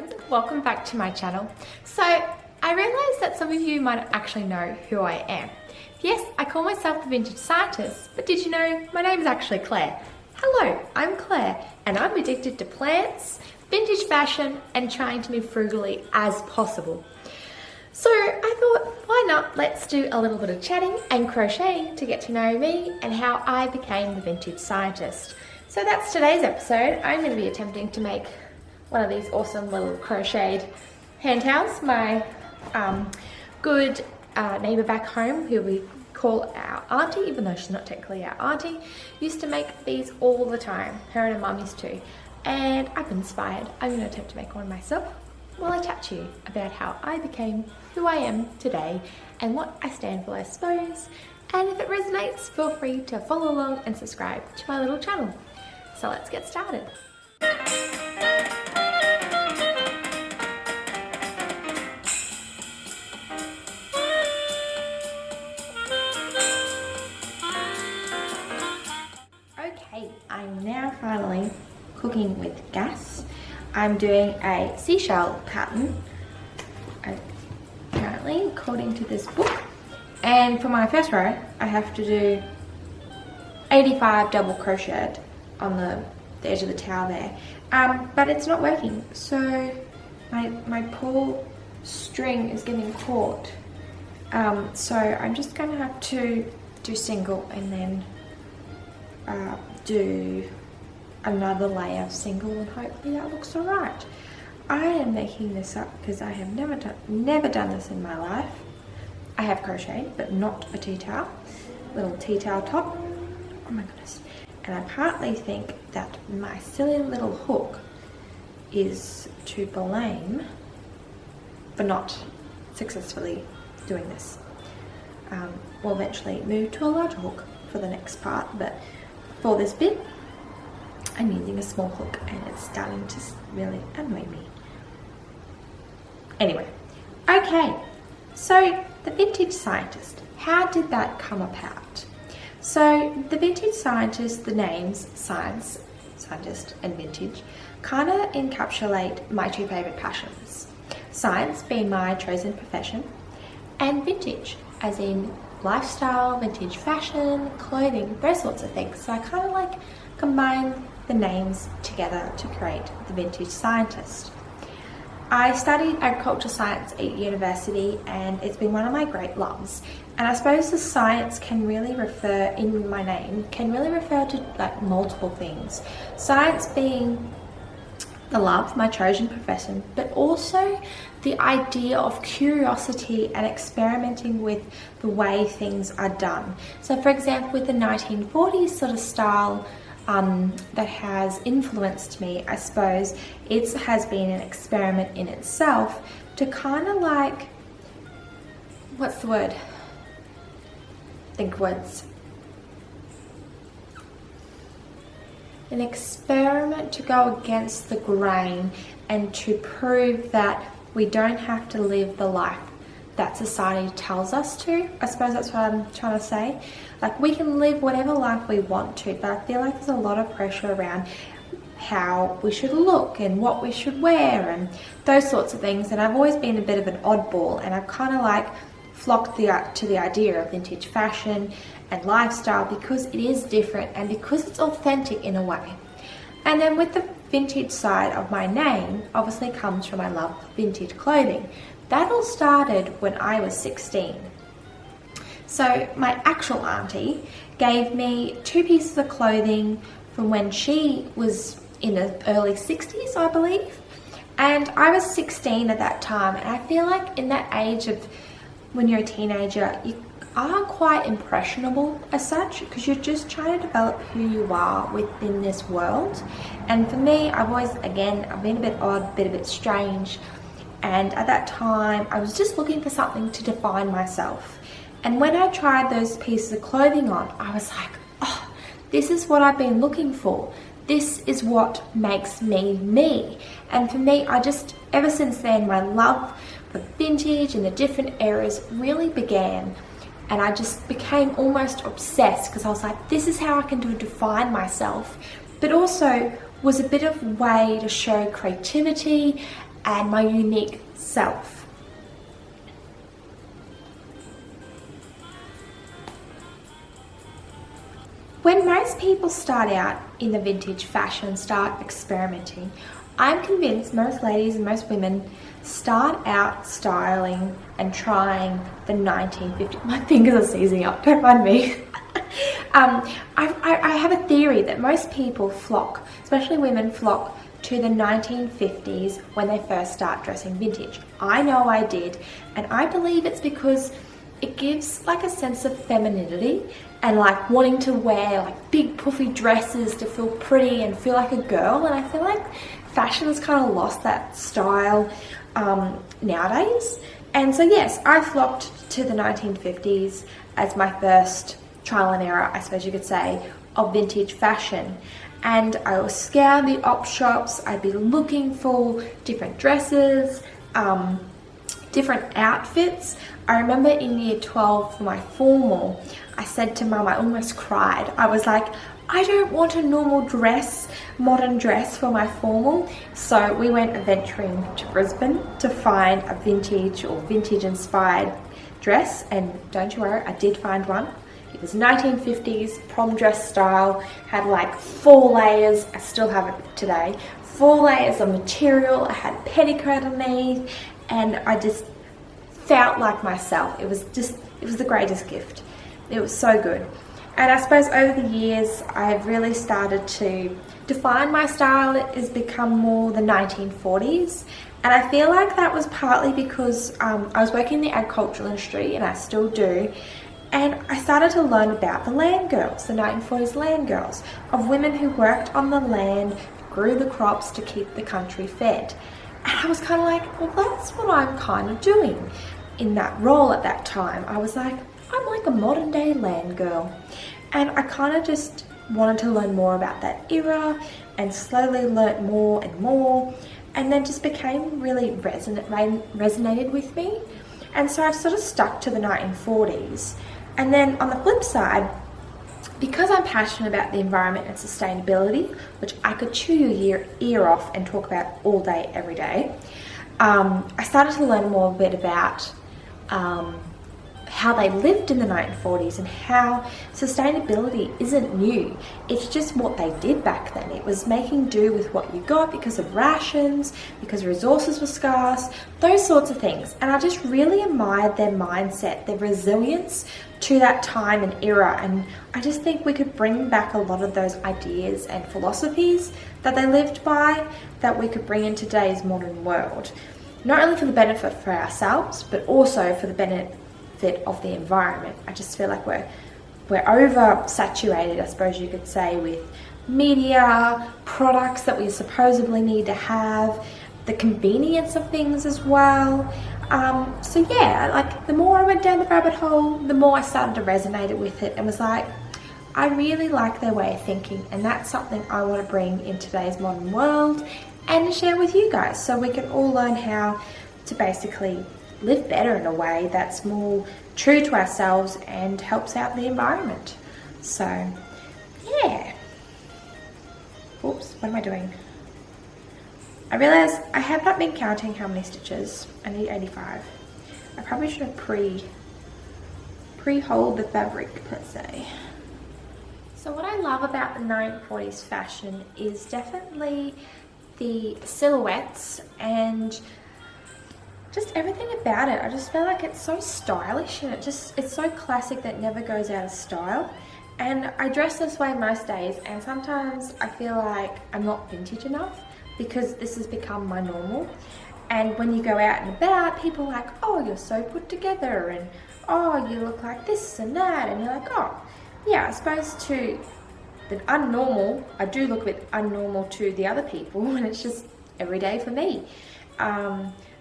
friends, welcome back to my channel. So I realised that some of you might actually know who I am. Yes, I call myself the Vintage Scientist, but did you know my name is actually Claire? Hello, I'm Claire and I'm addicted to plants, vintage fashion and trying to live frugally as possible. So I thought, why not, let's do a little bit of chatting and crocheting to get to know me and how I became the Vintage Scientist. So that's today's episode. I'm going to be attempting to make one of these awesome little crocheted hand towels. My good neighbour back home, who we call our auntie, even though she's not technically our auntie, used to make these all the time. Her and her mum used to. And I've been inspired. I'm going to attempt to make one myself while I chat to you about how I became who I am today and what I stand for, I suppose. And if it resonates, feel free to follow along and subscribe to my little channel. So let's get started. Okay, I'm now finally cooking with gas. I'm doing a seashell pattern, apparently, according to this book. And for my first row, I have to do 85 double crochet on the edge of the towel there. But it's not working, so my poor string is getting caught. So I'm just going to have to do single and then do another layer of single, and hopefully that looks alright. I am making this up because I have never done this in my life. I have crocheted, but not a tea towel, little tea towel top. Oh my goodness. And I partly think that my silly little hook is to blame for not successfully doing this. We'll eventually move to a larger hook for the next part, but for this bit I'm using a small hook and it's starting to really annoy me. Anyway, okay, so the Vintage Scientist, how did that come about? So the Vintage Scientist, the names science, scientist and vintage, kind of encapsulate my two favourite passions. Science being my chosen profession, and vintage as in lifestyle, vintage fashion, clothing, those sorts of things. So I kind of like combine the names together to create the Vintage Scientist. I studied agriculture science at university and it's been one of my great loves. And I suppose the science can really refer, in my name, can really refer to like multiple things. Science being the love, my chosen profession, but also the idea of curiosity and experimenting with the way things are done. So for example, with the 1940s sort of style that has influenced me, I suppose it has been an experiment in itself to kind of like, what's the word? Think words. An experiment to go against the grain and to prove that we don't have to live the life that society tells us to. I suppose that's what I'm trying to say. Like, we can live whatever life we want to, but I feel like there's a lot of pressure around how we should look and what we should wear and those sorts of things. And I've always been a bit of an oddball, and I've kind of like flocked to the idea of vintage fashion and lifestyle because it is different and because it's authentic in a way. And then with the vintage side of my name obviously comes from my love of vintage clothing. That all started when I was 16. So my actual auntie gave me 2 pieces of clothing from when she was in the early 60s, I believe. And I was 16 at that time, and I feel like in that age of when you're a teenager, you are quite impressionable as such because you're just trying to develop who you are within this world. And for me, I've been a bit odd, a bit strange. And at that time, I was just looking for something to define myself. And when I tried those pieces of clothing on, I was like, oh, this is what I've been looking for. This is what makes me me. And for me, ever since then, my love for vintage and the different eras really began. And I just became almost obsessed because I was like, this is how I can define myself. But also was a bit of a way to show creativity and my unique self. When most people start out in the vintage fashion, start experimenting, I'm convinced most ladies and most women start out styling and trying the 1950s. My fingers are seizing up, don't mind me. I have a theory that most people flock, especially women, flock to the 1950s when they first start dressing vintage. I know I did, and I believe it's because it gives like a sense of femininity and like wanting to wear like big puffy dresses to feel pretty and feel like a girl. And I feel like fashion has kind of lost that style nowadays. And so yes, I flocked to the 1950s as my first trial and error, I suppose you could say, of vintage fashion. And I would scour the op shops. I'd be looking for different dresses, different outfits. I remember in year 12 for my formal, I said to Mum, I almost cried. I was like, I don't want a normal dress, modern dress for my formal. So we went adventuring to Brisbane to find a vintage or vintage inspired dress. And don't you worry, I did find one. It was 1950s prom dress style, had like 4 layers. I still have it today. 4 layers of material. I had a petticoat underneath, and I just felt like myself. It was the greatest gift. It was so good. And I suppose over the years, I've really started to define my style. It has become more the 1940s. And I feel like that was partly because I was working in the agricultural industry, and I still do. And I started to learn about the land girls, the 1940s land girls, of women who worked on the land, grew the crops to keep the country fed. And I was kind of like, well, that's what I'm kind of doing in that role at that time. I was like, I'm like a modern day land girl. And I kind of just wanted to learn more about that era and slowly learnt more and more. And then just became really resonated with me. And so I've sort of stuck to the 1940s. And then on the flip side, because I'm passionate about the environment and sustainability, which I could chew your ear off and talk about all day, every day, I started to learn more a bit about how they lived in the 1940s and how sustainability isn't new. It's just what they did back then. It was making do with what you got because of rations, because resources were scarce, those sorts of things. And I just really admired their mindset, their resilience to that time and era. And I just think we could bring back a lot of those ideas and philosophies that they lived by that we could bring in today's modern world. Not only for the benefit for ourselves, but also for the benefit of the environment. I just feel like we're oversaturated, I suppose you could say, with media, products that we supposedly need to have, the convenience of things as well. So yeah, like the more I went down the rabbit hole, the more I started to resonate with it and was like, I really like their way of thinking, and that's something I want to bring in today's modern world and to share with you guys so we can all learn how to basically live better in a way that's more true to ourselves and helps out the environment. So yeah. Oops, what am I doing? I realize I have not been counting how many stitches. I need 85. I probably should have pre-holed the fabric, per se. So what I love about the 1940s fashion is definitely the silhouettes and just everything about it. I just feel like it's so stylish, and it's so classic that it never goes out of style. And I dress this way most days, and sometimes I feel like I'm not vintage enough because this has become my normal. And when you go out and about, people are like, oh, you're so put together, and oh, you look like this and that, and you're like, oh, yeah, I suppose to the unnormal, I do look a bit unnormal to the other people, and it's just every day for me.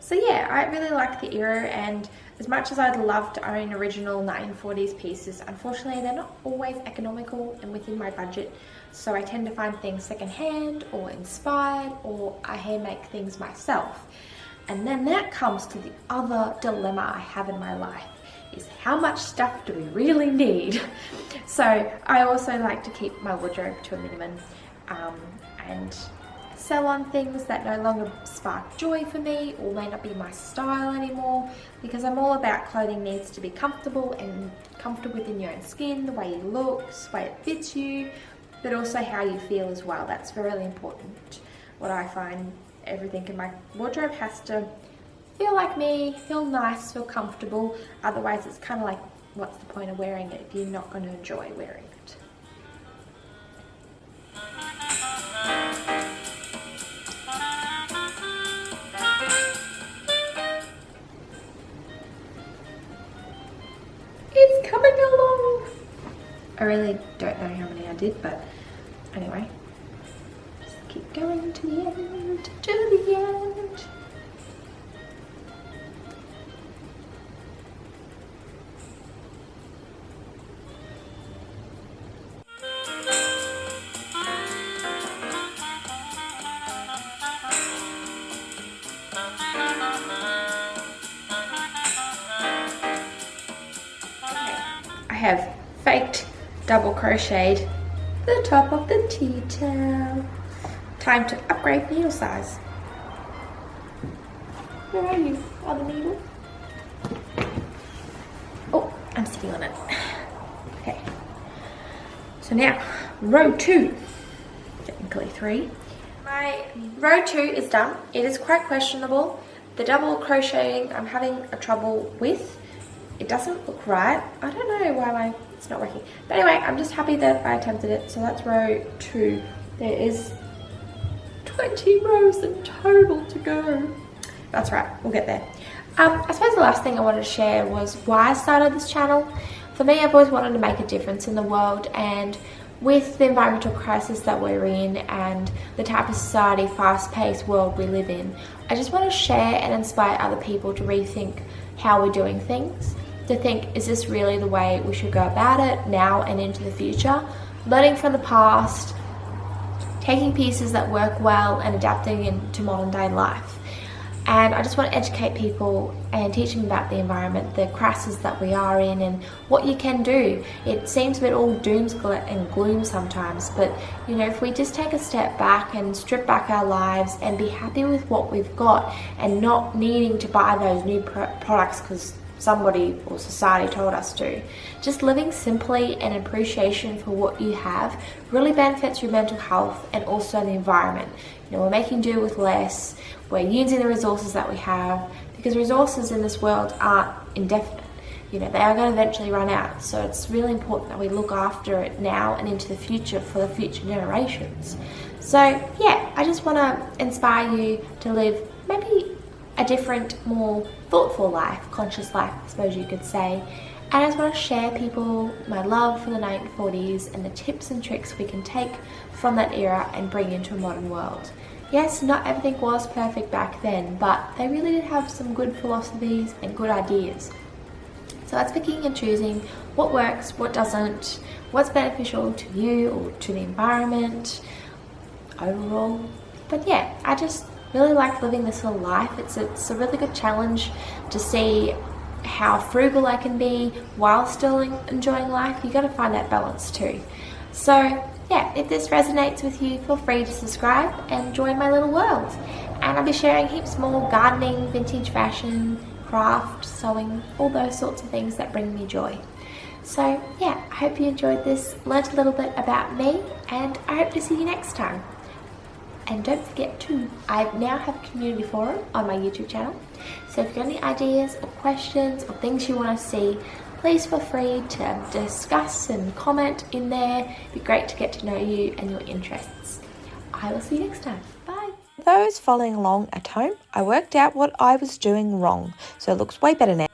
So yeah, I really like the era, and as much as I'd love to own original 1940s pieces, unfortunately they're not always economical and within my budget, so I tend to find things secondhand or inspired, or I hand make things myself. And then that comes to the other dilemma I have in my life, is how much stuff do we really need? So I also like to keep my wardrobe to a minimum, and sell on things that no longer spark joy for me or may not be my style anymore, because I'm all about clothing needs to be comfortable and comfortable within your own skin, the way you look, the way it fits you, but also how you feel as well. That's really important. What I find, everything in my wardrobe has to feel like me, feel nice, feel comfortable. Otherwise it's kind of like, what's the point of wearing it if you're not going to enjoy wearing it? It's coming along! I really don't know how many I did, but anyway. Just keep going to the end, to the end. I have faked double crocheted the top of the tea towel. Time to upgrade needle size. Where are you on the needle? Oh, I'm sitting on it. Okay. So now, row 2. Technically 3. My row 2 is done. It is quite questionable. The double crocheting I'm having a trouble with. It doesn't look right. I don't know why it's not working. But anyway, I'm just happy that I attempted it. So that's row 2. There is 20 rows in total to go. That's right, we'll get there. I suppose the last thing I wanted to share was why I started this channel. For me, I've always wanted to make a difference in the world, and with the environmental crisis that we're in and the type of society, fast-paced world we live in, I just want to share and inspire other people to rethink how we're doing things. To think, is this really the way we should go about it now and into the future? Learning from the past, taking pieces that work well and adapting into modern day life. And I just want to educate people and teach them about the environment, the crisis that we are in, and what you can do. It seems a bit all doom and gloom sometimes, but you know, if we just take a step back and strip back our lives and be happy with what we've got and not needing to buy those new products because somebody or society told us to. Just living simply and appreciation for what you have really benefits your mental health and also the environment. You know, we're making do with less, we're using the resources that we have, because resources in this world aren't indefinite. You know, they are going to eventually run out, so it's really important that we look after it now and into the future for the future generations. So yeah, I just want to inspire you to live maybe a different, more thoughtful life, conscious life, I suppose you could say. And I just want to share people my love for the 1940s and the tips and tricks we can take from that era and bring into a modern world. Yes, not everything was perfect back then, but they really did have some good philosophies and good ideas. So that's picking and choosing what works, what doesn't, what's beneficial to you or to the environment overall. But yeah, I just really like living this little life. It's a really good challenge to see how frugal I can be while still enjoying life. You got to find that balance too. So yeah, if this resonates with you, feel free to subscribe and join my little world. And I'll be sharing heaps more gardening, vintage fashion, craft, sewing, all those sorts of things that bring me joy. So yeah, I hope you enjoyed this, learnt a little bit about me, and I hope to see you next time. And don't forget too, I now have a community forum on my YouTube channel. So if you've got any ideas or questions or things you want to see, please feel free to discuss and comment in there. It'd be great to get to know you and your interests. I will see you next time. Bye. For those following along at home, I worked out what I was doing wrong, so it looks way better now.